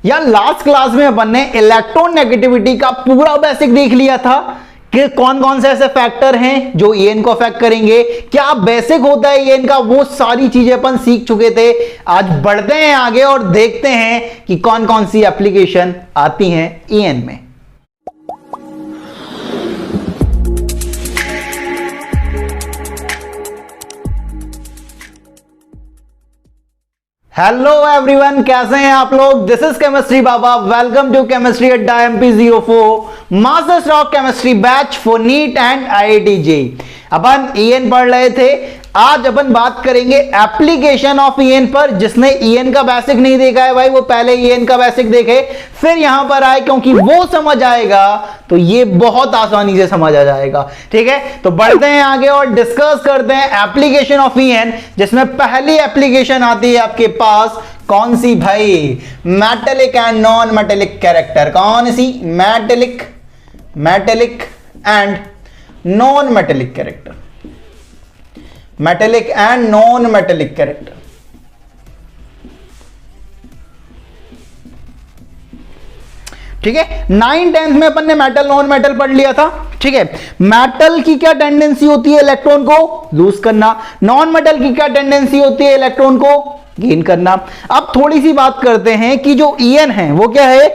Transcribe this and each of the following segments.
यार last class में अपन ने इलेक्ट्रोनेगेटिविटी का पूरा बेसिक देख लिया था कि कौन कौन से ऐसे फैक्टर हैं जो ईएन को अफेक्ट करेंगे, क्या बेसिक होता है ईएन का, वो सारी चीजें अपन सीख चुके थे। आज बढ़ते हैं आगे और देखते हैं कि कौन कौन सी एप्लीकेशन आती हैं ईएन में। हेलो एवरीवन, कैसे हैं आप लोग। This is chemistry Baba, welcome to chemistry Adda MP04 master stroke chemistry batch for NEET and IIT JEE। अपन ईएन पढ़ रहे थे, आज अपन बात करेंगे एप्लीकेशन ऑफ ईएन पर। जिसने ईएन का बेसिक नहीं देखा है भाई, वो पहले ईएन का बेसिक देखे फिर यहां पर आए, क्योंकि वो समझ आएगा तो ये बहुत आसानी से समझ आ जाएगा। ठीक है, तो बढ़ते हैं आगे और डिस्कस करते हैं एप्लीकेशन ऑफ ईएन, जिसमें पहली एप्लीकेशन आती है आपके पास कौन सी भाई, metallic and non metallic character. कौन सी, metallic and non metallic character, metallic and non metallic character. ठीक है, 9th-10th में अपन ने मेटल नॉन मेटल पढ़ लिया था। ठीक है, मेटल की क्या टेंडेंसी होती है, इलेक्ट्रॉन को लूज करना। नॉन मेटल की क्या टेंडेंसी होती है, इलेक्ट्रॉन को गेन करना। अब थोड़ी सी बात करते हैं कि जो ईएन है वो क्या है,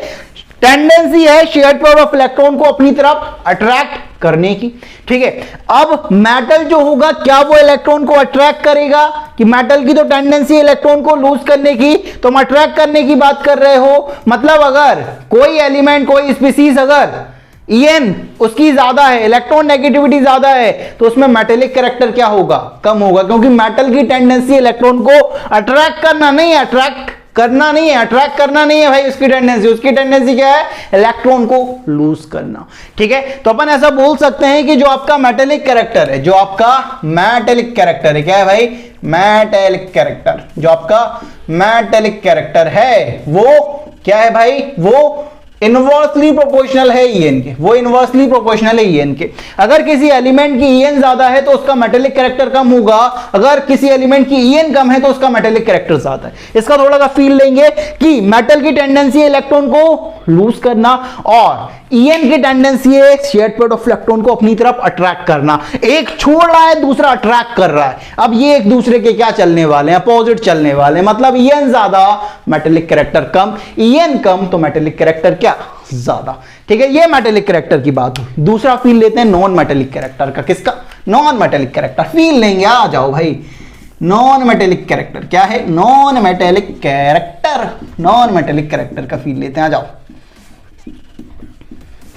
टेंडेंसी है शेयर्ड पावर ऑफ इलेक्ट्रॉन को अपनी तरफ अट्रैक्ट करने की। ठीक है, अब मेटल जो होगा क्या वो इलेक्ट्रॉन को अट्रैक्ट करेगा, कि मेटल की तो टेंडेंसी इलेक्ट्रॉन को लूज करने की, तो हम अट्रैक्ट करने की बात कर रहे हो। मतलब अगर कोई एलिमेंट, कोई स्पीसीज अगर ईएन उसकी ज्यादा है, इलेक्ट्रॉन नेगेटिविटी ज्यादा है, तो उसमें मेटेलिक कैरेक्टर क्या होगा, कम होगा, क्योंकि मेटल की टेंडेंसी इलेक्ट्रॉन को अट्रैक्ट करना नहीं है, अट्रैक्ट करना नहीं है भाई। उसकी टेंडेंसी क्या है, इलेक्ट्रॉन को लूज करना। ठीक है, तो अपन ऐसा बोल सकते हैं कि जो आपका मेटेलिक कैरेक्टर है, क्या है भाई, मेटेलिक कैरेक्टर, जो आपका मेटेलिक कैरेक्टर है वो क्या है भाई, वो इनवर्सली प्रोपोर्शनल है ईएन के, अगर किसी एलिमेंट की ईएन ज्यादा है तो उसका मेटेलिक कैरेक्टर कम होगा, अगर किसी एलिमेंट की ईएन कम है तो उसका मेटेलिक कैरेक्टर ज्यादा है। इसका थोड़ा सा फील लेंगे कि मेटल की टेंडेंसी है इलेक्ट्रॉन को लूज करना, और ईएन की टेंडेंसी है शेयर्ड पावर ऑफ इलेक्ट्रॉन को अपनी तरफ अट्रैक्ट करना। एक छोड़ रहा है, दूसरा अट्रैक्ट कर रहा है। अब ये एक दूसरे के क्या चलने वाले हैं, अपोजिट चलने वाले हैं। मतलब ईएन ज्यादा, मेटेलिक कैरेक्टर कम, ईएन कम तो मेटेलिक कैरेक्टर क्या, ज्यादा। ठीक है, ये मेटेलिक कैरेक्टर की बात हुई। दूसरा फील लेते हैं नॉन मेटेलिक कैरेक्टर का। किसका, नॉन मेटेलिक कैरेक्टर फील लेंगे, आ जाओ भाई। नॉन मेटेलिक कैरेक्टर क्या है, नॉन मेटेलिक कैरेक्टर का फील लेते हैं, आ जाओ।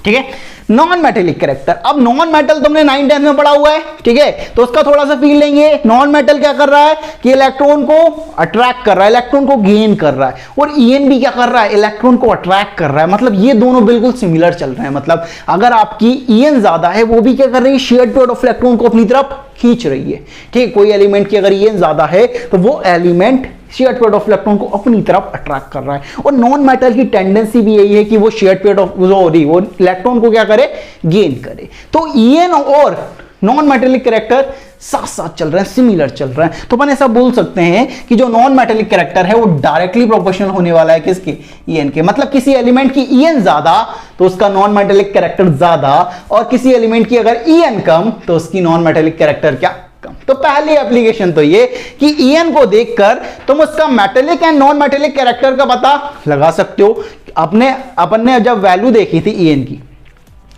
ठीक है, नॉन मेटेलिक कैरेक्टर। अब नॉन मेटल तुमने 9th-10th में पढ़ा हुआ है। ठीक है, तो उसका थोड़ा सा फील लेंगे। नॉन मेटल क्या कर रहा है कि इलेक्ट्रॉन को अट्रैक्ट कर रहा है, इलेक्ट्रॉन को गेन कर रहा है, और ईएन भी क्या कर रहा है, इलेक्ट्रॉन को अट्रैक्ट कर रहा है। मतलब ये दोनों बिल्कुल सिमिलर चल रहे हैं। मतलब अगर आपकी ईएन ज्यादा है, वो भी क्या कर रही है, शेयर्ड पावर ऑफ इलेक्ट्रॉन को अपनी तरफ खींच रही है। ठीक, कोई एलिमेंट की अगर ईएन ज्यादा है तो वो element shared power of electron को अपनी तरफ अट्रैक्ट कर रहा है। और नॉन मेटल की टेंडेंसी भी यही है कि वो शेयर्ड पावर ऑफ वो इलेक्ट्रॉन को क्या करे, गेन करे। तो ईएन और नॉन मेटेलिक कैरेक्टर साथ साथ चल रहे हैं, सिमिलर चल रहे हैं। तो अपन ऐसा बोल सकते हैं कि जो नॉन मेटेलिक कैरेक्टर है वो डायरेक्टली प्रोपोर्शनल होने वाला है किसके, ईएन के। मतलब किसी एलिमेंट की ईएन ज्यादा तो उसका नॉन मेटेलिक कैरेक्टर ज्यादा, और किसी एलिमेंट की अगर ईएन कम तो उसकी नॉन मेटेलिक कैरेक्टर क्या, कम। तो पहली एप्लीकेशन तो ये कि ईएन को देखकर तुम उसका metallic and non metallic character का पता लगा सकते हो। अपन ने जब वैल्यू देखी थी ईएन की,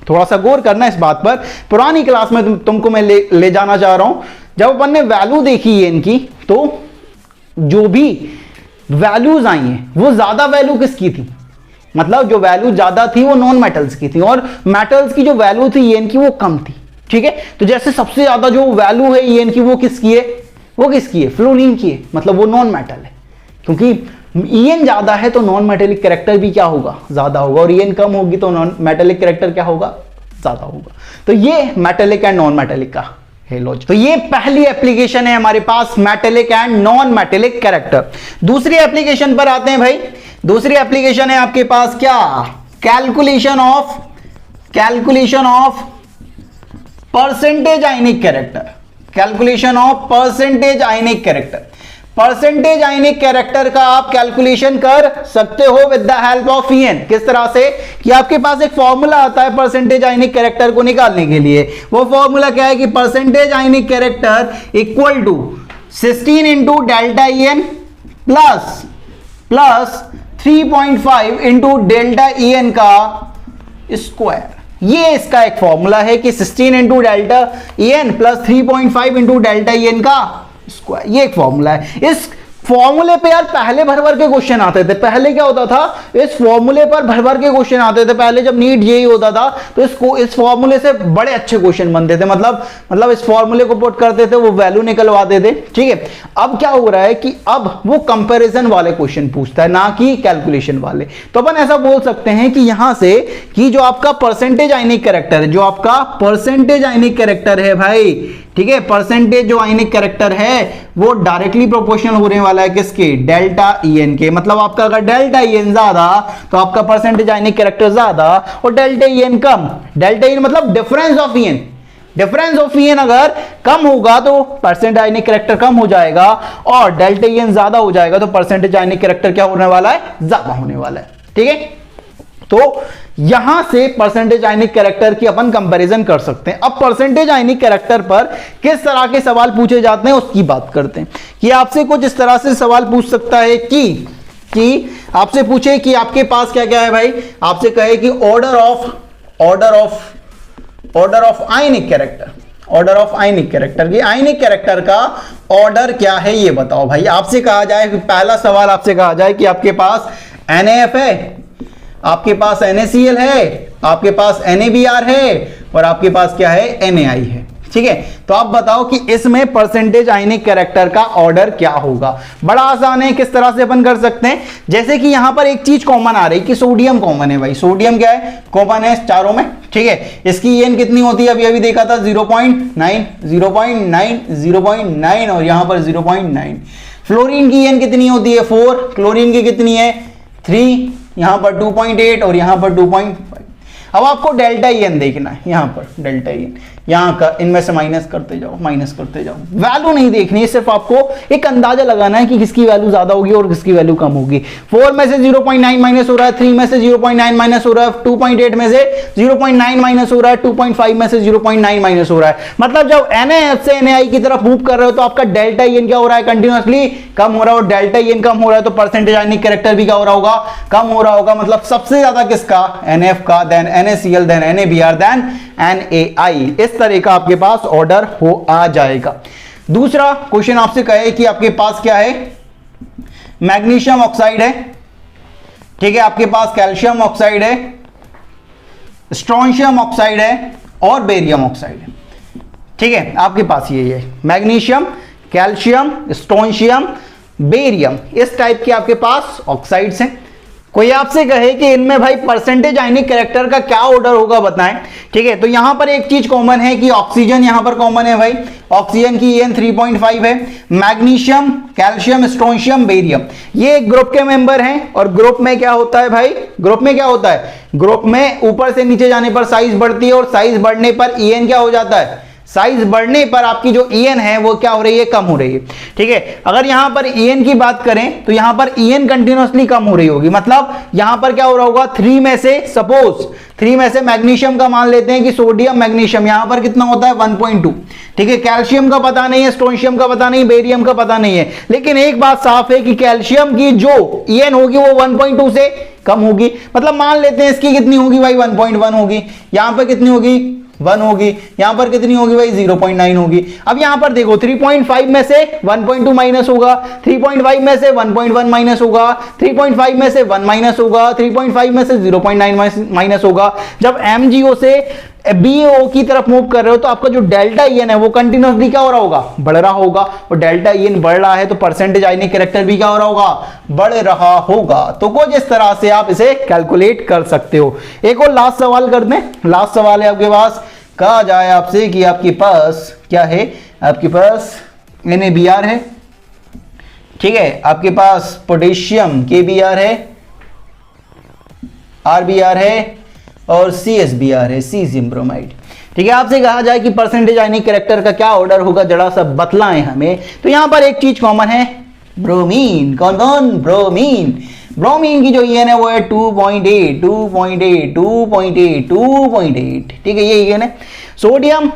थोड़ा सा गौर करना इस बात पर, पुरानी क्लास में तुमको मैं ले जाना चाह रहा हूं। जब अपन ने वैल्यू देखी ईएन की, तो जो भी वैल्यूज आई हैं वो ज्यादा वैल्यू किसकी थी, मतलब जो वैल्यू ज्यादा थी वो नॉन मेटल्स की थी, और मेटल्स की जो वैल्यू थी ईएन की वो कम थी। ठीक है, तो जैसे सबसे ज्यादा जो वैल्यू है ईएन की वो किसकी है, फ्लोरीन की है। मतलब वो नॉन मेटल है, क्योंकि ईएन ज्यादा है तो नॉन मेटेलिक कैरेक्टर भी क्या होगा, ज्यादा होगा, और ईएन कम होगी तो नॉन मेटेलिक कैरेक्टर क्या होगा, ज्यादा होगा। तो ये मेटेलिक एंड नॉन मेटेलिक का है लॉजिक। तो ये पहली एप्लीकेशन है हमारे पास, metallic and non metallic character. दूसरी एप्लीकेशन पर आते हैं भाई। दूसरी एप्लीकेशन है आपके पास क्या, calculation of percentage ionic character. Percentage ionic character का आप कैलकुलेशन कर सकते हो with the help of E N. किस तरह से कि आपके पास एक फॉर्मूला आता है परसेंटेज आयनिक कैरेक्टर को निकालने के लिए। वो फॉर्मूला क्या है कि percentage ionic character equal to 16 into delta E N plus 3.5 into delta E N का स्क्वायर। ये इसका एक फॉर्मूला है कि 16 into delta E N plus 3.5 into delta E N का स्क्वायर, ये एक फॉर्मूला है। इस फॉर्मूले पे यार पहले भर के क्वेश्चन आते थे। पहले क्या होता था, इस फॉर्मूले पर भर के क्वेश्चन आते थे। पहले जब नीट जेई होता था तो इस फॉर्मूले से बड़े अच्छे क्वेश्चन बनते थे। मतलब इस फॉर्मूले को पुट करते थे, वो वैल्यू निकलवाते थे। ठीक है, अब क्या हो रहा है कि अब वो कंपैरिजन वाले क्वेश्चन पूछता है, ना कि कैलकुलेशन वाले। तो अपन ऐसा बोल सकते हैं कि यहां से कि जो आपका परसेंटेज आयनिक कैरेक्टर है, जो आपका परसेंटेज आयनिक कैरेक्टर है भाई, ठीक है, परसेंटेज जो आयनिक कैरेक्टर है वो डायरेक्टली प्रोपोर्शनल होने वाला है किसके, डेल्टा ईएन के। मतलब आपका अगर डेल्टा ईएन ज्यादा तो आपका परसेंटेज आयनिक कैरेक्टर ज्यादा, और डेल्टा ईएन कम, डेल्टा ईएन मतलब difference of EN, difference of EN अगर कम होगा तो परसेंटेज आयनिक कैरेक्टर कम हो जाएगा, और डेल्टा ईएन ज्यादा हो जाएगा तो परसेंटेज आयनिक कैरेक्टर क्या होने वाला है, ज्यादा होने वाला है। ठीक है, तो यहां से परसेंटेज आयनिक कैरेक्टर की अपन कंपैरिजन कर सकते हैं। अब परसेंटेज आयनिक कैरेक्टर पर किस तरह के सवाल पूछे जाते हैं उसकी बात करते हैं। कि आपसे कुछ इस तरह से सवाल पूछ सकता है कि आपसे पूछे कि आपके पास क्या क्या है भाई, आपसे कहे कि order of ionic character, order of ionic character, ये आयनिक कैरेक्टर का ऑर्डर क्या है ये बताओ भाई। आपसे कहा जाए, पहला सवाल आपसे कहा जाए कि आपके पास NaF है, आपके पास NaCl है, आपके पास NaBr है, और आपके पास क्या है, NaI है। ठीक है, तो आप बताओ कि इसमें परसेंटेज आयनिक कैरेक्टर का ऑर्डर क्या होगा। बड़ा आसान है, किस तरह से अपन कर सकते हैं। जैसे कि यहां पर एक चीज कॉमन आ रही कि सोडियम कॉमन है भाई, सोडियम क्या है, कॉमन है चारों में। ठीक है, इसकी ईएन कितनी होती है, अभी अभी देखा था 0.9, 0.9, 0.9 और यहां पर 0.9। फ्लोरीन की ईएन कितनी होती है, 4, क्लोरीन की कितनी है, 3, यहां पर 2.8 और यहां पर 2.5। अब आपको डेल्टा ईएन देखना है, यहां पर डेल्टा ईएन, यहां का इनमें से माइनस करते जाओ, वैल्यू नहीं देखनी है, सिर्फ आपको एक अंदाजा लगाना है कि किसकी वैल्यू ज्यादा होगी और किसकी वैल्यू कम होगी। 4 में से 0.9 माइनस हो रहा है, 3 में से 0.9 माइनस हो रहा है, 2.8 में से 0.9 माइनस हो रहा है, 2.5 में से 0.9 माइनस हो रहा है। मतलब जब NaF से NaI की तरफ मूव कर रहे हो तो आपका डेल्टा ईएन क्या हो रहा है, कंटिन्यूअसली कम हो रहा है, और डेल्टा ईएन कम हो रहा है तो परसेंटेज आयनिक कैरेक्टर भी क्या हो रहा होगा, कम हो रहा होगा। मतलब सबसे ज्यादा किसका, NF का, then NaCl, then NaBr, then NaI। इस तरह का आपके पास ऑर्डर हो आ जाएगा। दूसरा क्वेश्चन आपसे कहे कि आपके पास क्या है, मैग्नीशियम ऑक्साइड है, ठीक है, आपके पास कैल्शियम ऑक्साइड है, स्ट्रोंशियम ऑक्साइड है और बेरियम ऑक्साइड है। ठीक है, आपके पास ये है मैग्नीशियम, कैल्शियम, स्ट्रोंशियम, बेरियम, इस टाइप के आपके पास ऑक्साइड्स हैं। कोई आपसे कहे कि इनमें भाई परसेंटेज आयनिक कैरेक्टर का क्या ऑर्डर होगा बताएं। ठीक है, तो यहां पर एक चीज कॉमन है कि ऑक्सीजन यहां पर कॉमन है भाई, ऑक्सीजन की ईएन 3.5 है। मैग्नीशियम, कैल्शियम, स्ट्रोंशियम, बेरियम, ये एक ग्रुप के मेंबर हैं। और ग्रुप में क्या होता है भाई, ग्रुप में क्या होता है, ग्रुप में ऊपर से नीचे जाने पर साइज बढ़ती है, और साइज बढ़ने पर ईएन क्या हो जाता है, साइज बढ़ने पर आपकी जो ईएन है वो क्या हो रही है, कम हो रही है। ठीक है, अगर यहां पर ईएन की बात करें तो यहां पर ईएन कंटिन्यूअसली कम हो रही होगी। मतलब यहां पर क्या हो रहा होगा, 3 में से सपोज 3 में से मैग्नीशियम का मान लेते हैं कि सोडियम मैग्नीशियम यहां पर कितना होता है, 1.2। ठीक है, कैल्शियम का पता नहीं है, स्ट्रोंशियम का पता नहीं, बेरियम का पता नहीं है, लेकिन एक बात साफ है कि कैल्शियम की जो ईएन होगी वो 1.2 से कम होगी। मतलब मान लेते हैं इसकी कितनी होगी भाई, 1.1 होगी, यहां पर कितनी होगी, 1 होगी, यहां पर कितनी होगी भाई, 0.9 होगी। अब यहां पर देखो 3.5 में से 1.2 माइनस होगा, 3.5 में से 1.1 माइनस होगा, 3.5 में से 1 माइनस होगा, 3.5 में से 0.9 माइनस होगा। जब MgO से BaO की तरफ मूव कर रहे हो तो आपका जो डेल्टा ईएन है वो कंटिन्यूअसली क्या हो रहा होगा, बढ़ रहा होगा। और डेल्टा ईएन बढ़ रहा है तो परसेंटेज आयनिक कैरेक्टर भी क्या हो रहा होगा, बढ़ रहा होगा। तो कुछ इस तरह से आप इसे कैलकुलेट कर सकते हो। एक और लास्ट सवाल कर दें, लास्ट सवाल है आपके पास, कहा जाए आपसे कि आपके पास क्या है, आपके पास NaBr है, ठीक है, आपके पास पोटेशियम KBr है, RBr है और CSBr है, सीजियम ब्रोमाइड। ठीक है, आपसे कहा जाए कि परसेंटेज आयनिक कैरेक्टर का क्या ऑर्डर होगा, जरा सा बतलाएं हमें। तो यहां पर एक चीज कॉमन है ब्रोमीन, कौन कौन, ब्रोमीन। ब्रोमीन की जो ईएन है वो है 2.8, 2.8, 2.8, 2.8, ठीक है, ये ईएन है। सोडियम,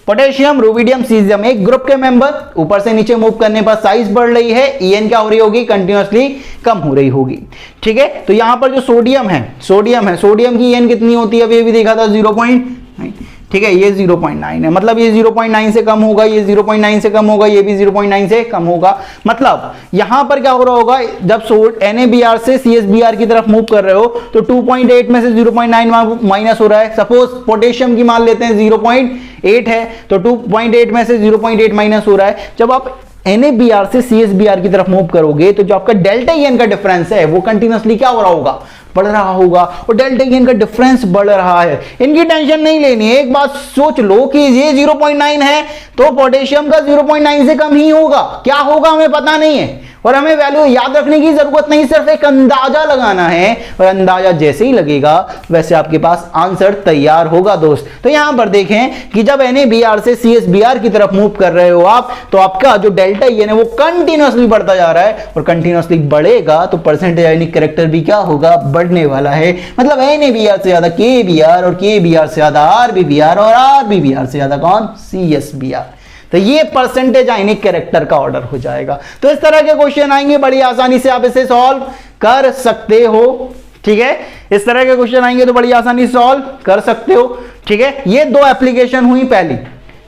पोटेशियम, रुबिडियम, सीजियम, एक ग्रुप के मेंबर ऊपर से नीचे मूव करने पर साइज बढ़ रही है, ईएन क्या हो रही होगी, कंटिन्यूअसली कम हो रही होगी, ठीक है। तो यहां पर जो सोडियम है, सोडियम की ईएन कितनी होती है, अभी भी देखा था 0.9, ठीक है, ये 0.9 है, मतलब ये 0.9 से कम होगा, ये 0.9 से कम होगा, ये भी 0.9 से कम होगा। मतलब यहां पर क्या हो रहा होगा, जब NaBr से CSBr की तरफ मूव कर रहे हो तो 2.8 में से 0.9 माइनस हो रहा है। सपोज पोटेशियम की मान लेते हैं 0.8 है, तो 2.8 में से 0.8 माइनस हो रहा है। जब आप NaBr से CSBr की तरफ मूव करोगे तो जो आपका डेल्टा ईएन का डिफरेंस है वो कंटिन्यूअसली क्या हो रहा होगा, बढ़ रहा होगा, और डेल्टा ईएन का डिफरेंस बढ़ रहा है। इनकी टेंशन नहीं लेनी है, एक बात सोच लो कि ये 0.9 है तो पोटेशियम का 0.9 से कम ही होगा, क्या होगा हमें पता नहीं है, और हमें वैल्यू याद रखने की जरूरत नहीं, सिर्फ एक अंदाजा लगाना है, और अंदाजा जैसे ही लगेगा वैसे आपके पास आंसर तैयार होगा दोस्त। तो यहां पर देखें कि जब NaBr से CSBr की तरफ मूव कर रहे हो आप, तो आपका जो डेल्टा ईएन है वो कंटिन्यूअसली बढ़ता जा रहा है, और कंटिन्यूअसली बढ़ेगा तो परसेंटेज आयनिक कैरेक्टर भी क्या होगा, बढ़ने वाला है। मतलब NaBr से ज्यादा KBr, और KBr से ज्यादा RBBr, और RBBr से ज्यादा कौन, CSBr। तो ये परसेंटेज आयनिक कैरेक्टर का ऑर्डर हो जाएगा। तो इस तरह के क्वेश्चन आएंगे, बड़ी आसानी से आप इसे सॉल्व कर सकते हो, ठीक है। इस तरह के क्वेश्चन आएंगे तो बड़ी आसानी से सॉल्व कर सकते हो, ठीक है। ये दो एप्लीकेशन हुई पहली,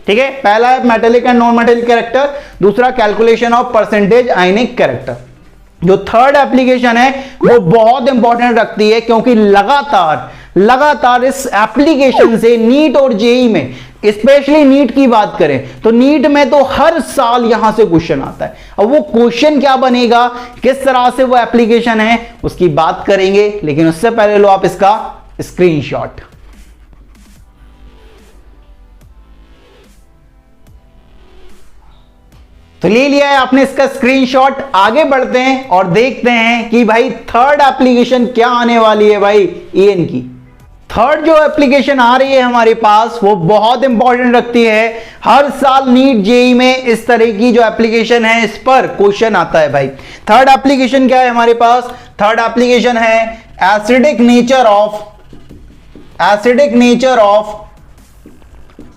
ठीक है, पहला है metallic and non metallic character, दूसरा calculation of percentage ionic character. जो थर्ड एप्लीकेशन है वो बहुत इंपॉर्टेंट रखती है, क्योंकि लगातार इस एप्लीकेशन से नीट और जेई में, स्पेशली नीट की बात करें तो नीट में तो हर साल यहां से क्वेश्चन आता है। अब वो क्वेश्चन क्या बनेगा, किस तरह से वो एप्लीकेशन है, उसकी बात करेंगे, लेकिन उससे पहले लो आप इसका स्क्रीनशॉट। तो ले लिया है आपने इसका स्क्रीनशॉट। आगे बढ़ते हैं और देखते हैं कि भाई थर्ड एप्लीकेशन क्या आने वाली है भाई ईएन की। थर्ड जो एप्लीकेशन आ रही है हमारे पास वो बहुत इंपॉर्टेंट रखती है। हर साल नीट जेई में इस तरह की जो एप्लीकेशन है इस पर क्वेश्चन आता है भाई। थर्ड एप्लीकेशन क्या है हमारे पास, थर्ड एप्लीकेशन है acidic nature of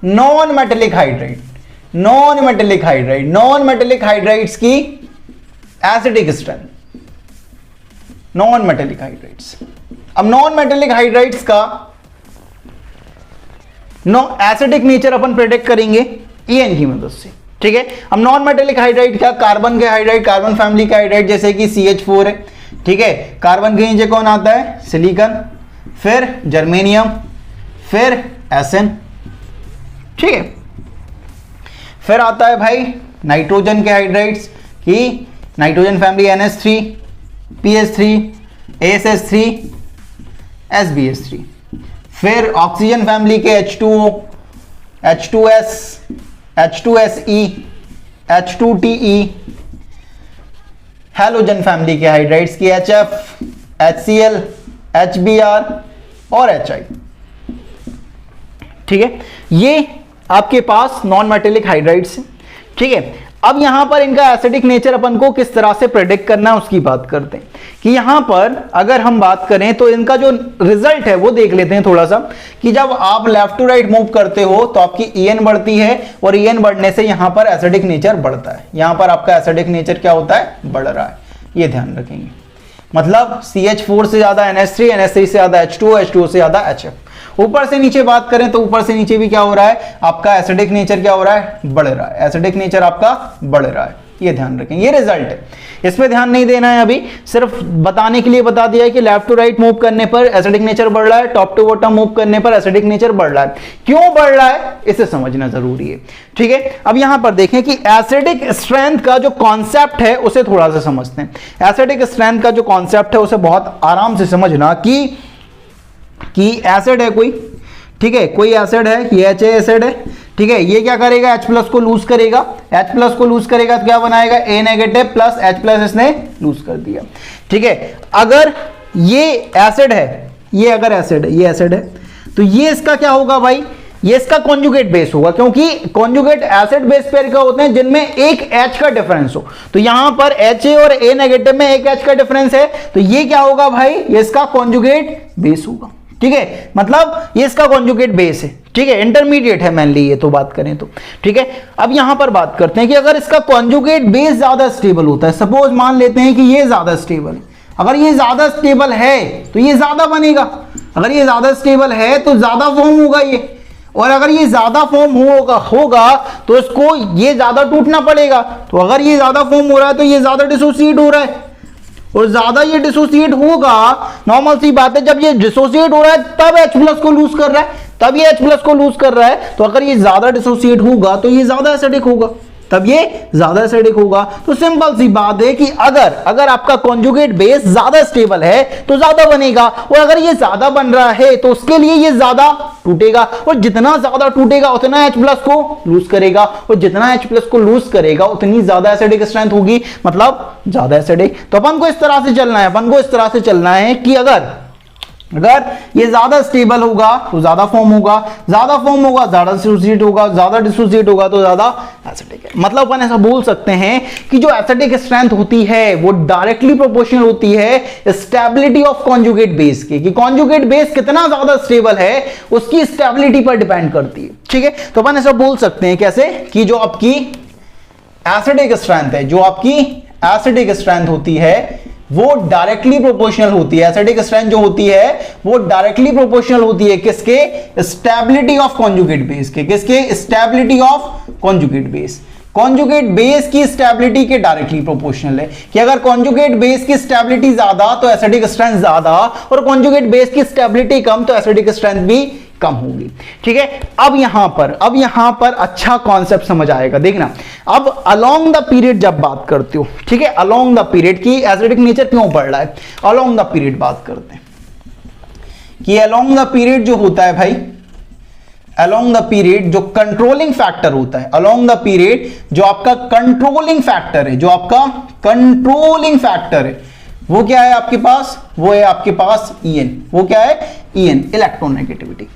non metallic hydride. Non metallic hydrides की acidic strength, non metallic hydrides. अब नॉन मेटेलिक हाइड्राइड्स का एसिडिक नेचर अपन प्रेडिक्ट करेंगे ईएन की मदद से, ठीक है। अब नॉन मेटेलिक हाइड्राइड क्या, कार्बन के हाइड्राइड, कार्बन फैमिली के हाइड्राइड, जैसे कि CH4 है, ठीक है। कार्बन के नीचे कौन आता है, सिलिकॉन, फिर जर्मेनियम, फिर SN, ठीक है। फिर आता है भाई नाइट्रोजन के हाइड्राइड्स की nitrogen family NH3, PH3, ASH3, SbH3। फिर ऑक्सीजन फैमिली के H2O, H2S, H2SE, H2TE। Halogen family के हाइड्राइड्स की HF, HCl, HBr और HI, ठीक है। ये आपके पास नॉन मेटेलिक हाइड्राइड्स हैं, ठीक है। अब यहां पर इनका एसिडिक नेचर अपन को किस तरह से प्रेडिक्ट करना है उसकी बात करते हैं कि यहां पर अगर हम बात करें तो इनका जो रिजल्ट है वो देख लेते हैं थोड़ा सा, कि जब आप लेफ्ट टू राइट मूव करते हो तो आपकी ईएन बढ़ती है, और ईएन बढ़ने से यहां पर एसिडिक नेचर बढ़ता है। यहां पर आपका एसिडिक नेचर क्या होता है, बढ़ रहा है, ये ध्यान रखेंगे। मतलब CH4 से ज्यादा NH3, NH3 से ज्यादा H2O, H2O से ज्यादा HF। ऊपर से नीचे बात करें तो ऊपर से नीचे भी क्या हो रहा है, आपका एसिडिक नेचर क्या हो रहा है, बढ़ रहा है, एसिडिक नेचर आपका बढ़ रहा है, ये ध्यान रखें। ये रिजल्ट है, इस पे ध्यान नहीं देना है, अभी सिर्फ बताने के लिए बता दिया है कि लेफ्ट टू राइट मूव करने पर एसिडिक नेचर बढ़ रहा है, टॉप टू बॉटम मूव करने पर एसिडिक नेचर बढ़ रहा है। क्यों बढ़ रहा है इसे समझना जरूरी है, ठीक है। अब यहां पर देखें कि एसिडिक स्ट्रेंथ का जो कॉन्सेप्ट है उसे थोड़ा सा समझते हैं। एसिडिक स्ट्रेंथ का जो कॉन्सेप्ट है उसे बहुत आराम से समझना कि एसिड है कोई, ठीक है, कोई एसिड है, ये HA एसिड है, ठीक है। ये क्या करेगा, H+ को लूज करेगा, H+ को लूज करेगा तो क्या बनाएगा, A नेगेटिव प्लस H+ इसने लूज कर दिया, ठीक है। अगर ये एसिड है, ये अगर एसिड है, ये एसिड है, तो ये इसका क्या होगा भाई, ये इसका कॉन्जुगेट बेस होगा, क्योंकि कॉन्जुगेट एसिड बेस पेयर क्या होते हैं जिनमें एक H का डिफरेंस हो। तो यहां पर HA और A नेगेटिव में एक H का डिफरेंस है, तो ये क्या होगा भाई, ये इसका कॉन्जुगेट बेस होगा। ठीक है, मतलब ये इसका कॉन्जुगेट बेस है। ठीक है, इंटरमीडिएट है मेनली ये तो बात करें तो। ठीक है, अब यहां पर बात करते हैं कि अगर इसका कॉन्जुगेट बेस ज्यादा स्टेबल होता है, सपोज मान लेते हैं कि ये ज्यादा स्टेबल है, अगर ये ज्यादा स्टेबल है तो ये ज्यादा बनेगा, अगर ये ज्यादा स्टेबल है तो ज्यादा फॉर्म होगा ये, और अगर ये ज्यादा फॉर्म होगा तो इसको ये ज्यादा टूटना पड़ेगा। तो अगर ये ज्यादा फॉर्म हो रहा है तो ये ज्यादा डिसोसिएट हो रहा है, और ज्यादा ये डिसोसिएट होगा, नॉर्मल सी बात है, जब ये डिसोसिएट हो रहा है तब H+ को लूज कर रहा है, तब ये H+ को लूज कर रहा है। तो अगर ये ज्यादा डिसोसिएट होगा तो ये ज्यादा एसिडिक होगा, तब ये ज्यादा एसिडिक होगा। तो सिंपल सी बात है कि अगर आपका कॉन्जुगेट बेस ज्यादा स्टेबल है तो ज्यादा बनेगा, और अगर ये ज्यादा बन रहा है तो उसके लिए ये ज्यादा टूटेगा, और जितना ज्यादा टूटेगा उतना H+ को लूज करेगा, और जितना H+ को लूज करेगा उतनी ज्यादा एसिडिक स्ट्रेंथ होगी, मतलब ज्यादा एसिडिक। तो अपन को इस तरह से चलना है, अपन को इस तरह से चलना है कि अगर ये ज्यादा स्टेबल होगा तो ज्यादा फॉर्म होगा, ज्यादा फॉर्म होगा ज्यादा डिसोसिएट होगा, ज्यादा डिसोसिएट होगा तो ज्यादा एसिडिक है। मतलब अपन ऐसा बोल सकते हैं कि जो एसिडिक स्ट्रेंथ होती है वो डायरेक्टली प्रोपोर्शनल होती है स्टेबिलिटी ऑफ कॉन्जुगेट बेस की, कि कॉन्जुगेट बेस कितना ज्यादा स्टेबल है उसकी स्टेबिलिटी पर डिपेंड करती है। ठीक है, तो अपन ऐसा बोल सकते हैं कैसे, कि जो आपकी एसिडिक स्ट्रेंथ है, जो आपकी एसिडिक स्ट्रेंथ होती है वो डायरेक्टली प्रोपोर्शनल होती है, एसिडिक स्ट्रेंथ जो होती है वो डायरेक्टली प्रोपोर्शनल होती है किसके, स्टेबिलिटी ऑफ कॉन्जुगेट बेस के, किसके, stability of conjugate base. Conjugate base की स्टेबिलिटी के डायरेक्टली प्रोपोर्शनल है, कि अगर कॉन्जुगेट बेस की स्टेबिलिटी ज्यादा तो एसिडिक स्ट्रेंथ ज्यादा, और कॉन्जुगेट बेस की स्टेबिलिटी कम तो एसिडिक स्ट्रेंथ भी कम होगी। ठीक है, अब यहां पर अच्छा कॉन्सेप्ट समझ आएगा, देखना। अब अलोंग द पीरियड जब बात करते हो, ठीक है, अलोंग द पीरियड की एसिडिक नेचर क्यों बढ़ रहा है, अलोंग द पीरियड बात करते हैं कि अलोंग द पीरियड जो होता है भाई, अलोंग द पीरियड जो कंट्रोलिंग फैक्टर होता है, अलोंग द पीरियड जो आपका कंट्रोलिंग फैक्टर है, जो आपका कंट्रोलिंग फैक्टर है वो क्या है आपके पास, वो है आपके पास EN। वो क्या है, EN, इलेक्ट्रोनेगेटिविटी।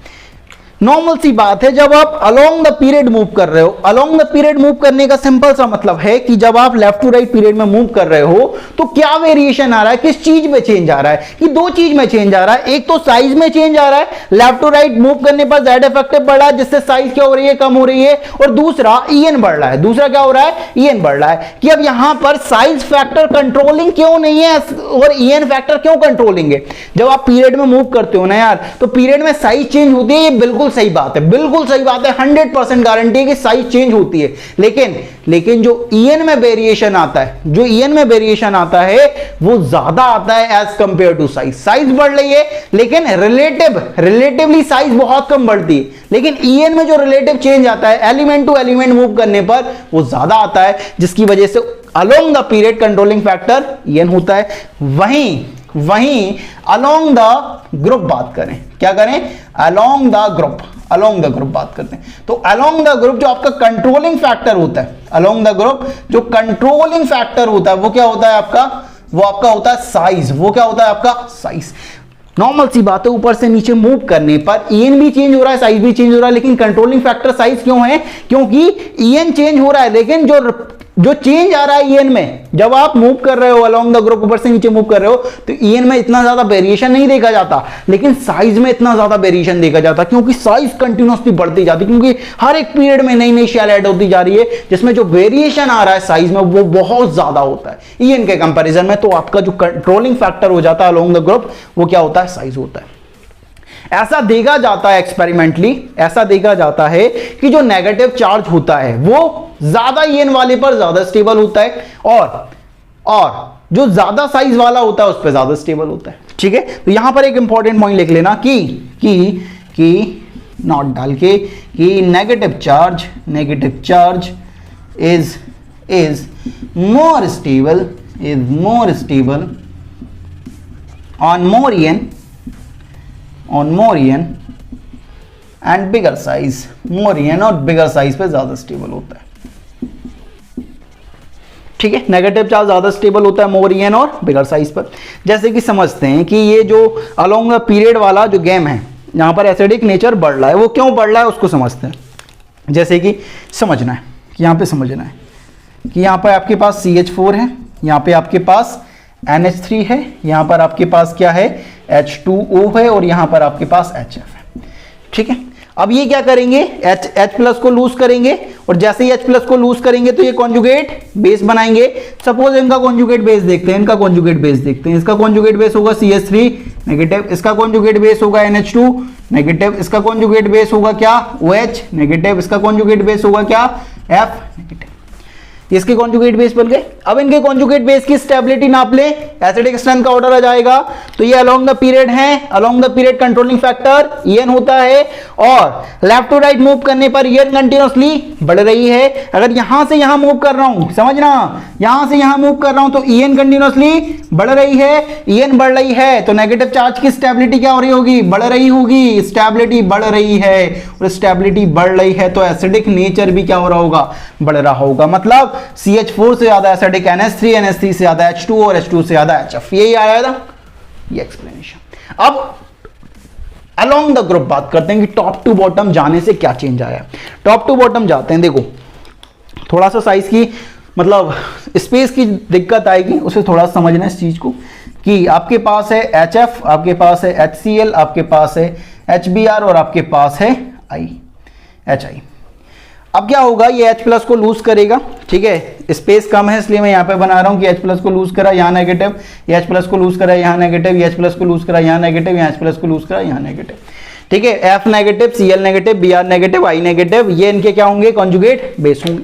नॉर्मल सी बात है, जब आप अलोंग द पीरियड मूव कर रहे हो, अलोंग द पीरियड मूव करने का सिंपल सा मतलब है कि जब आप लेफ्ट टू राइट पीरियड में मूव कर रहे हो तो क्या वेरिएशन आ रहा है, किस चीज में चेंज आ रहा है, कि दो चीज में चेंज आ रहा है। एक तो साइज में चेंज आ रहा है, लेफ्ट टू राइट मूव करने पर Z इफेक्टिव बढ़ रहा है जिससे साइज क्या हो रही है, कम हो रही है, और दूसरा EN बढ़ रहा है, दूसरा क्या हो रहा है, EN बढ़ रहा है। कि अब यहां पर साइज फैक्टर कंट्रोलिंग क्यों नहीं है और EN फैक्टर क्यों कंट्रोलिंग है। जब आप पीरियड में मूव करते हो ना यार, तो पीरियड में साइज चेंज होती है, ये बिल्कुल सही बात है, बिल्कुल सही बात है, 100% गारंटी है कि साइज चेंज होती है। लेकिन जो EN में वेरिएशन आता है, जो EN में वेरिएशन आता है वो ज्यादा आता है as compare to size. Size बढ़ रही है लेकिन रिलेटिवली साइज बहुत कम बढ़ती है, लेकिन EN में जो रिलेटिव चेंज आता है एलिमेंट टू एलिमेंट मूव करने पर वो ज्यादा आता है, जिसकी वजह से along the period controlling factor EN होता है। वहीं अलोंग द ग्रुप बात करें, क्या करें, अलोंग द ग्रुप बात करते हैं। तो अलोंग द ग्रुप जो आपका कंट्रोलिंग फैक्टर होता है, अलोंग द ग्रुप जो कंट्रोलिंग फैक्टर होता है वो क्या होता है आपका, वो आपका होता है साइज। वो क्या होता है आपका, साइज। नॉर्मल सी बात है, ऊपर से नीचे मूव करने पर EN भी चेंज हो रहा है, साइज भी चेंज हो रहा है, लेकिन कंट्रोलिंग फैक्टर साइज क्यों है, क्योंकि EN चेंज हो रहा है, लेकिन जो चेंज आ रहा है EN में, जब आप मूव कर रहे हो अलोंग द ग्रुप, ऊपर से नीचे मूव कर रहे हो, तो EN में इतना ज्यादा वेरिएशन नहीं देखा जाता, लेकिन साइज में इतना ज्यादा वेरिएशन देखा जाता, क्योंकि साइज कंटिन्यूअसली बढ़ती जाती, क्योंकि हर एक पीरियड में नई नई शेल ऐड होती जा रही है, जिसमें जो वेरिएशन आ रहा है साइज में वो बहुत ज्यादा होता है EN के कंपेरिजन में। तो आपका जो कंट्रोलिंग फैक्टर हो जाता है अलोंग द ग्रुप वो क्या होता है, साइज होता है। ऐसा देखा जाता है एक्सपेरिमेंटली, ऐसा देखा जाता है कि जो नेगेटिव चार्ज होता है वो ज्यादा EN वाले पर ज्यादा स्टेबल होता है, और जो ज्यादा साइज वाला होता है उस पर ज्यादा स्टेबल होता है। ठीक है, तो यहां पर एक इंपॉर्टेंट पॉइंट लिख लेना कि नॉट डाल के कि negative charge is more stable on more EN and bigger size, more EN और bigger size पे ज्यादा स्टेबल होता है। ठीक है, नेगेटिव चार्ज ज्यादा स्टेबल होता है मोर EN और बिगर साइज पर। जैसे कि समझते हैं कि ये जो अलोंग द पीरियड वाला जो गेम है, यहाँ पर एसिडिक नेचर बढ़ रहा है। वो क्यों बढ़ रहा है उसको समझते हैं। जैसे कि समझना है कि यहाँ पे समझना है कि यहाँ पर आपके पास CH4 है, यहाँ पे आपके पास NH3 है, यहाँ पर आपके पास क्या है H2O है और यहाँ पर आपके पास HF है। ठीक है, अब ये क्या करेंगे, H प्लस को लूज करेंगे और जैसे ही H प्लस को लूज करेंगे तो ये कॉन्जुगेट बेस बनाएंगे। सपोज इनका कॉन्जुगेट बेस देखते हैं, इनका कॉन्जुगेट बेस देखते हैं। इसका कॉन्जुगेट बेस होगा CH3 नेगेटिव, इसका कॉन्जुगेट बेस होगा NH2 नेगेटिव, इसका कॉन्जुगेट बेस होगा क्या OH नेगेटिव, इसका कॉन्जुगेट बेस होगा क्या F नेगेटिव। इसके कॉन्जुगेट बेस बन गए। अब इनके कॉन्जुगेट बेस की स्टेबिलिटी नाप ले, एसिडिक स्ट्रेंथ का ऑर्डर आ जाएगा। तो ये अलोंग द पीरियड है, along the period controlling factor En होता है और लेफ्ट टू राइट मूव करने पर En कंटिन्यूअसली बढ़ रही है। अगर यहां से यहां मूव कर रहा हूं, समझना, यहां से यहां मूव कर रहा हूं तो En कंटिन्यूअसली बढ़ रही है। En बढ़ रही है तो नेगेटिव चार्ज की स्टेबिलिटी क्या हो रही होगी, बढ़ रही होगी। स्टेबिलिटी बढ़ रही है और स्टेबिलिटी बढ़ रही है तो एसिडिक नेचर भी क्या हो रहा होगा, बढ़ रहा होगा। मतलब CH4 से ज्यादा एसिडिक NH3, NH3 से ज्यादा H2 और H2 से ज्यादा HF। यही आया था ये एक्सप्लेनेशन। अब अलोंग द ग्रुप बात करते हैं कि टॉप टू बॉटम जाने से क्या चेंज आया। टॉप टू बॉटम जाते हैं, देखो थोड़ा सा साइज की मतलब स्पेस की दिक्कत आएगी, उसे थोड़ा समझना इस चीज को कि आपके पास है HF, आपके पास है HCl, आपके पास है HBr और आपके पास है HI। अब क्या होगा, ये H प्लस को लूज करेगा। ठीक है, स्पेस कम है इसलिए मैं यहाँ पे बना रहा हूँ कि H प्लस को लूज करा, यहाँ नेगेटिव, ये H प्लस को लूज करा, यहाँ नेगेटिव, ये H प्लस को लूज करा, यहाँ नेगेटिव, यहाँ H प्लस को लूज करा, यहाँ नेगेटिव। ठीक है, F negative, Cl negative, Br negative, I negative, ये इनके क्या होंगे, कॉन्जुगेट बेस होंगे।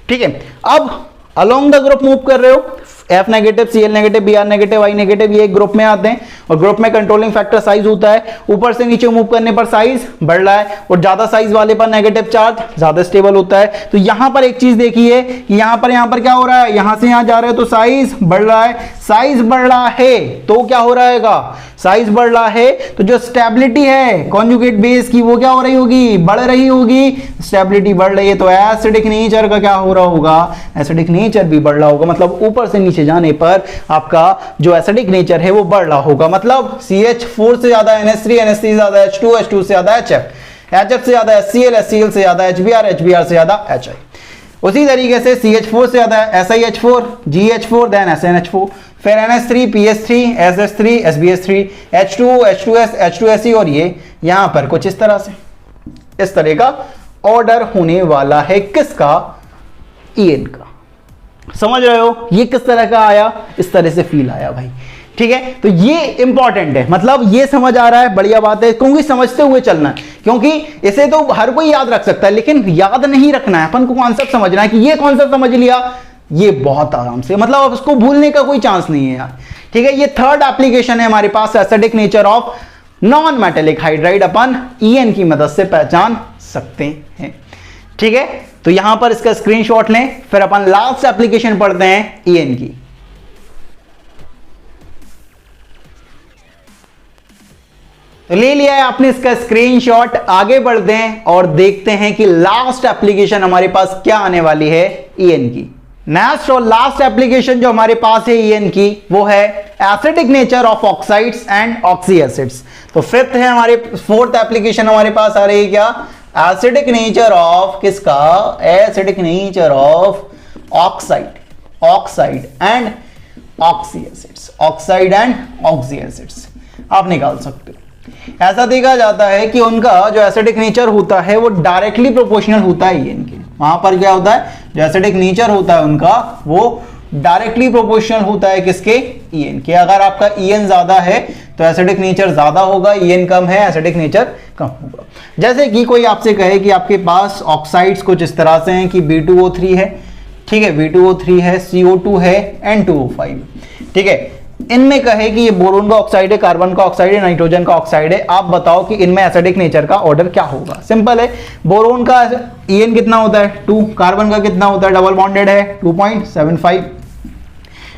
ठीक है, अब अलोंग द ग्रुप मूव कर रहे हो, F negative, Cl negative, Br negative, I negative, ये एक ग्रुप में आते हैं और ग्रुप में कंट्रोलिंग फैक्टर साइज होता है। ऊपर से नीचे मूव करने पर साइज बढ़ रहा है और ज्यादा साइज वाले पर नेगेटिव चार्ज ज्यादा स्टेबल होता है। तो यहां पर एक चीज देखिए कि यहां पर क्या हो रहा है, यहां से यहां जा रहे हो तो साइज बढ़ रहा है। साइज बढ़ रहा है तो क्या हो रहेगा, साइज बढ़ रहा है तो जो स्टेबिलिटी है कॉन्जुगेट बेस की वो क्या हो रही होगी, बढ़ रही होगी। स्टेबिलिटी बढ़ रही है तो एसिडिक नेचर का क्या हो रहा होगा, एसिडिक नेचर भी बढ़ रहा होगा। मतलब ऊपर से नीचे जाने पर आपका जो एसिडिक नेचर है वो बढ़ रहा होगा। मतलब CH4 से ज्यादा NH3, NH3 से ज्यादा H2, H2 से ज्यादा HF, HF से ज्यादा HCl, HCl से ज्यादा HBr, HBr से ज्यादा HI। उसी तरीके से CH4 से ज्यादा SiH4, GH4, देन SnH4, फिर NH3, PH3, SH3, SbH3, H2, H2S, H2Se और ये यहां पर कुछ इस तरह से, इस तरह का ऑर्डर होने वाला है। किसका, En का। समझ रहे हो, ये किस तरह का आया, इस तरह से फील आया भाई। ठीक है, तो ये इंपॉर्टेंट है, मतलब ये समझ आ रहा है, बढ़िया बात है, क्योंकि समझते हुए चलना है। क्योंकि इसे तो हर कोई याद रख सकता है लेकिन याद नहीं रखना है, अपन को कॉन्सेप्ट समझना है कि ये कॉन्सेप्ट समझ लिया, ये बहुत आराम से, मतलब अब इसको भूलने का कोई चांस नहीं है यार। ठीक है, ये थर्ड एप्लीकेशन है हमारे पास, acidic nature of non metallic hydride अपन En की मदद से पहचान सकते हैं। ठीक है, तो यहां पर इसका स्क्रीनशॉट लें, फिर अपन लास्ट एप्लीकेशन पढ़ते हैं En की। तो ले लिया है आपने इसका स्क्रीनशॉट, आगे बढ़ते हैं और देखते हैं कि लास्ट एप्लीकेशन हमारे पास क्या आने वाली है En की। नेक्स्ट और लास्ट एप्लीकेशन जो हमारे पास है En की वो है acidic nature of oxides and oxy acids. तो फिफ्थ है हमारे, फोर्थ एप्लीकेशन हमारे पास आ रही है क्या, एसिडिक नेचर ऑफ किसका, acidic nature of oxide and oxy acids, oxide and oxy acids आप निकाल सकते हो। ऐसा देखा जाता है कि उनका जो एसिडिक नेचर होता है वो डायरेक्टली प्रोपोर्शनल होता है En के। वहां पर क्या होता है, जो एसिडिक नेचर होता है उनका वो डायरेक्टली प्रोपोर्शनल होता है किसके, En के। अगर आपका En ज्यादा है तो एसिडिक नेचर ज्यादा होगा, En कम है एसिडिक नेचर कम होगा। जैसे कि कोई आपसे कहे कि आपके पास ऑक्साइड्स कुछ इस तरह से हैं कि B2O3 है, ठीक है, B2O3 है, CO2 है, N2O5, ठीक है। इनमें कहे कि ये बोरोन का ऑक्साइड है, कार्बन का ऑक्साइड है, नाइट्रोजन का ऑक्साइड है, आप बताओ कि इनमें एसिडिक नेचर का ऑर्डर क्या होगा। सिंपल है, बोरोन का En कितना होता है 2, कार्बन का कितना होता है, डबल बॉन्डेड है 2.75,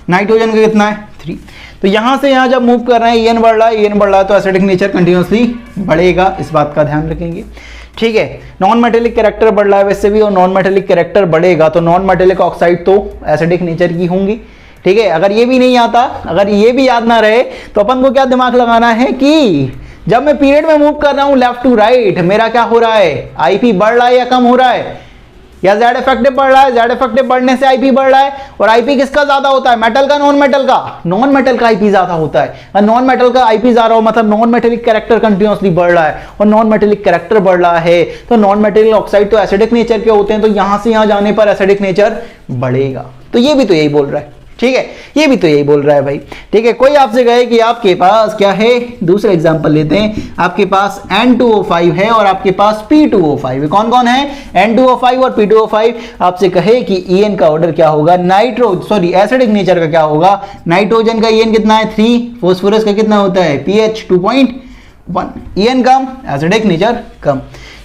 नाइट्रोजन का कितना है 3। तो यहां से यहां जब मूव कर रहे हैं En बढ़ रहा है तो एसिडिक नेचर कंटिन्यूसली बढ़ेगा, इस बात का ध्यान रखेंगे। ठीक है, नॉन मेटेलिक कैरेक्टर बढ़ रहा है वैसे भी, और नॉन मेटेलिक कैरेक्टर बढ़ेगा तो नॉन मेटेलिक ऑक्साइड तो एसिडिक नेचर की होंगी। ठीक है, अगर ये भी नहीं आता, अगर ये भी याद ना रहे तो अपन को क्या दिमाग लगाना है कि जब मैं पीरियड में मूव कर रहा हूं लेफ्ट टू राइट, मेरा क्या हो रहा है, आईपी बढ़ रहा है या कम हो रहा है, या जेड इफेक्टिव बढ़ रहा है, जेड इफेक्टिव बढ़ने से आईपी बढ़ रहा है। और आईपी किसका ज्यादा होता है, मेटल का नॉन मेटल का, नॉन मेटल का आईपी ज्यादा होता है। और नॉन मेटल का आईपी ज्यादा हो मतलब नॉन मेटेलिक कैरेक्टर कंटिन्यूअसली बढ़ रहा है, और नॉन मेटेलिक कैरेक्टर बढ़ रहा है तो नॉन मेटेलिक ऑक्साइड तो एसिडिक नेचर के होते हैं, तो यहां से यहां जाने पर एसिडिक नेचर बढ़ेगा। तो ये भी तो यही बोल रहा है, ठीक है, ये भी तो यही बोल रहा है भाई, ठीक है। कोई आपसे कहे कि आपके पास क्या है, दूसरा एग्जांपल लेते हैं, आपके पास N2O5 है और आपके पास P2O5 है। कौन कौन है, N2O5 और P2O5। आपसे कहे कि EN का ऑर्डर क्या होगा, एसिडिक नेचर का क्या होगा, नाइट्रोजन का EN कितना है 3, फास्फोरस का कितना होता है pH 2.1, EN कम, एसिडिक नेचर कम,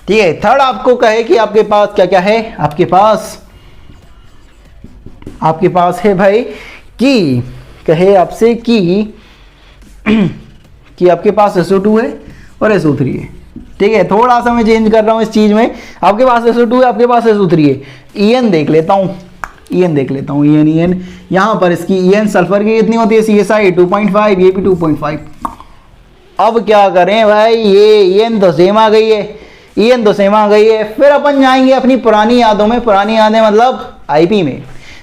ठीक है। थर्ड आपको कहे कि आपके पास क्या क्या है, आपके पास है भाई कि कहे आपसे कि आपके पास SO2 है और SO3 है, ठीक है। थोड़ा सा मैं चेंज कर रहा हूं इस चीज में, आपके पास SO2 है, आपके पास SO3 है। EN देख लेता हूं, EN यहां पर इसकी EN सल्फर की कितनी होती है, CSI 2.5, ये भी 2.5। अब क्या करें भाई, ये EN तो सेम आ गई है, फिर अपन जाएंगे अपनी पुरानी यादों में, पुरानी यादें मतलब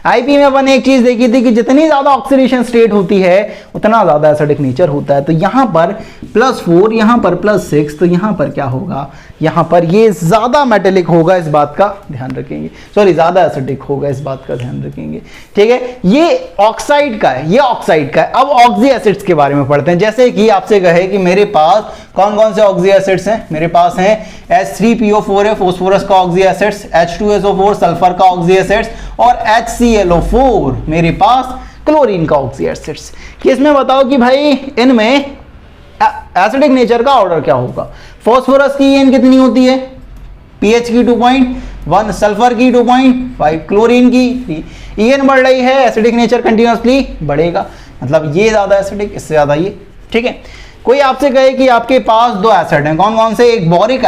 आईपी में अपन एक चीज देखी थी कि जितनी ज्यादा ऑक्सीडेशन स्टेट होती है उतना ज्यादा एसिडिक नेचर होता है। तो यहां पर +4, यहां पर +6, तो यहां पर क्या होगा, यहां पर ये ज्यादा मेटेलिक होगा, इस बात का ध्यान रखेंगे, सॉरी ज्यादा एसिडिक होगा, इस बात का ध्यान रखेंगे, ठीक है। ये ऑक्साइड का है, अब ऑक्सी एसिड्स के बारे में पढ़ते हैं। जैसे कि आपसे कहे कि मेरे पास कौन कौन से ऑक्सी एसिड्स हैं, मेरे पास हैं H3PO4 है फास्फोरस का ऑक्सी एसिड्स, H2SO4 सल्फर का ऑक्सी एसिड्स, और HClO4 मेरे पास क्लोरीन का ऑक्सी एसिड्स। कि इसमें बताओ कि भाई इनमें एसिडिक नेचर का ऑर्डर क्या होगा। फास्फोरस की EN कितनी होती है, pH की 2.1, सल्फर की 2.5, क्लोरीन की 3। EN बढ़ रही है, एसिडिक नेचर कंटिन्यूअसली बढ़ेगा, मतलब ये ज्यादा एसिडिक, इससे ज्यादा ये, ठीक है। कोई आपसे कहे कि आपके पास दो एसिड हैं, कौन कौन से, एक बोरिक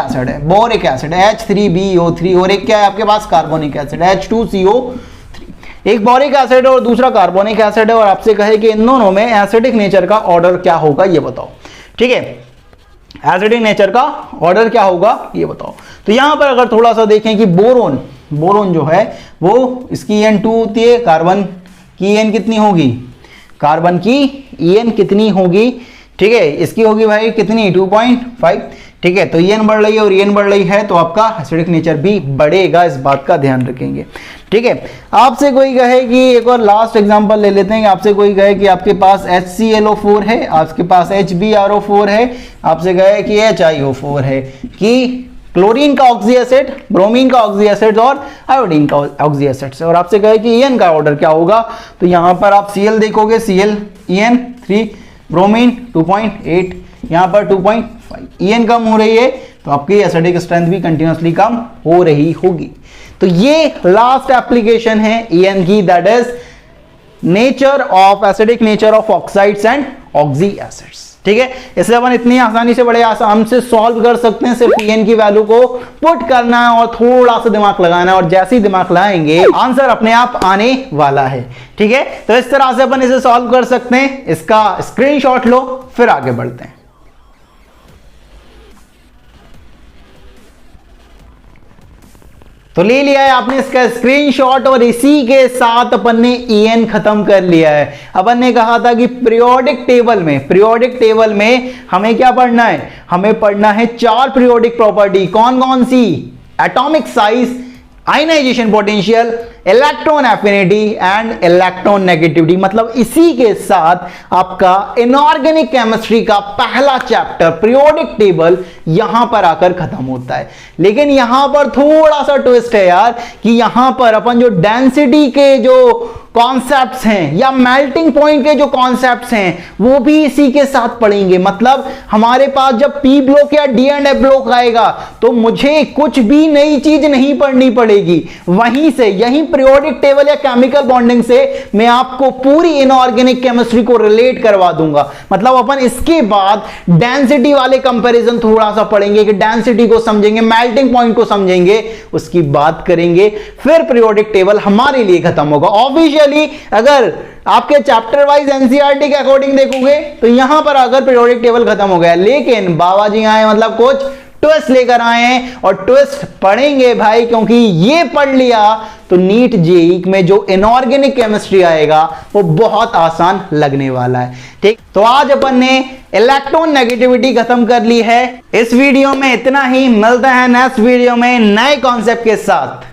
एसिड है H3BO3, और एक क्या है आपके पास कार्बोनिक एसिड H2CO3। एक बोरिक एसिड है और दूसरा कार्बोनिक एसिड है, और आपसे कहे कि इन दोनों में एसिडिक नेचर का ऑर्डर क्या होगा ये बताओ, ठीक है। एसिडिक नेचर का ऑर्डर क्या होगा ये बताओ। तो यहां पर अगर थोड़ा सा देखें कि बोरोन जो है वो इसकी EN 2 होती है, कार्बन की EN कितनी होगी, कार्बन की EN कितनी होगी, ठीक है, इसकी होगी भाई कितनी 2.5, ठीक है। तो EN बढ़ रही है और EN बढ़ रही है तो आपका एसिडिक नेचर भी बढ़ेगा, इस बात का ध्यान रखेंगे, ठीक है। आपसे कोई कहे कि एक और लास्ट एग्जांपल ले लेते हैं, आपसे कोई कहे कि आपके पास HClO4 है, आपके पास HbRO4 है, आपसे कहे कि HiO4 है, कि क्लोरीन का ऑक्सी एसिड, ब्रोमीन का ऑक्सी एसिड और आयोडीन का ऑक्सी एसिड है, और आपसे कहे कि EN का ऑर्डर क्या होगा। तो यहां पर आप Cl देखोगे, Cl EN 3, ब्रोमीन 2.8, यहां पर 2.5, EN कम हो रही है तो आपकी एसिडिक स्ट्रेंथ भी कंटिन्यूअसली कम हो रही होगी। तो ये लास्ट एप्लीकेशन है EN की, that is nature of acidic nature of oxides and oxy acids, ठीक है। इसे अपन इतनी आसानी से बड़े आसान से सॉल्व कर सकते हैं, सिर्फ EN की वैल्यू को पुट करना है और थोड़ा सा दिमाग लगाना है, और जैसे ही दिमाग लगाएंगे आंसर अपने आप आने वाला है, ठीक है। तो इस तरह से अपन इसे सॉल्व कर सकते हैं। इसका स्क्रीनशॉट लो, फिर आगे बढ़ते हैं। तो ले लिया है आपने इसका स्क्रीनशॉट, और इसी के साथ अपन ने EN खत्म कर लिया है। अपन ने कहा था कि पीरियोडिक टेबल में हमें क्या पढ़ना है, हमें पढ़ना है 4 पीरियोडिक प्रॉपर्टी। कौन कौन सी, atomic size, ionization potential, electron affinity and electronegativity. मतलब इसी के साथ आपका इनऑर्गेनिक केमिस्ट्री का पहला चैप्टर पीरियोडिक टेबल यहां पर आकर खत्म होता है। लेकिन यहां पर थोड़ा सा ट्विस्ट है यार, कि यहां पर अपन जो डेंसिटी के जो कॉन्सेप्ट्स हैं या मेल्टिंग पॉइंट के जो कॉन्सेप्ट्स हैं वो भी इसी के साथ पढ़ेंगे। मतलब हमारे पास जब P ब्लॉक या D&F ब्लॉक आएगा तो मुझे कुछ भी नई चीज नहीं पढ़नी पड़ेगी, वहीं से यहीं पीरियोडिक टेबल या केमिकल बॉन्डिंग से मैं आपको पूरी इनऑर्गेनिक केमिस्ट्री को रिलेट करवा दूंगा। मतलब अपन इसके बाद डेंसिटी वाले कंपैरिजन थोड़ा सा पढ़ेंगे कि डेंसिटी को समझेंगे, मेल्टिंग पॉइंट को समझेंगे, उसकी बात करेंगे, फिर पीरियोडिक टेबल हमारे लिए खत्म होगा। ऑफिशियली अगर आपके चैप्टर वाइज एनसीईआरटी के अकॉर्डिंग देखोगे तो यहां पर अगर पीरियोडिक टेबल खत्म हो गया, लेकिन बाबा जी आए मतलब कुछ ट्विस्ट लेकर आए हैं और ट्विस्ट पढ़ेंगे भाई, क्योंकि ये पढ़ लिया तो नीट जेईई में जो इनऑर्गेनिक केमिस्ट्री आएगा वो बहुत आसान लगने वाला है। ठीक, तो आज अपन ने इलेक्ट्रॉन नेगेटिविटी खत्म कर ली है। इस वीडियो में इतना ही, मिलता है नेक्स्ट वीडियो में नए कॉन्सेप्ट के साथ।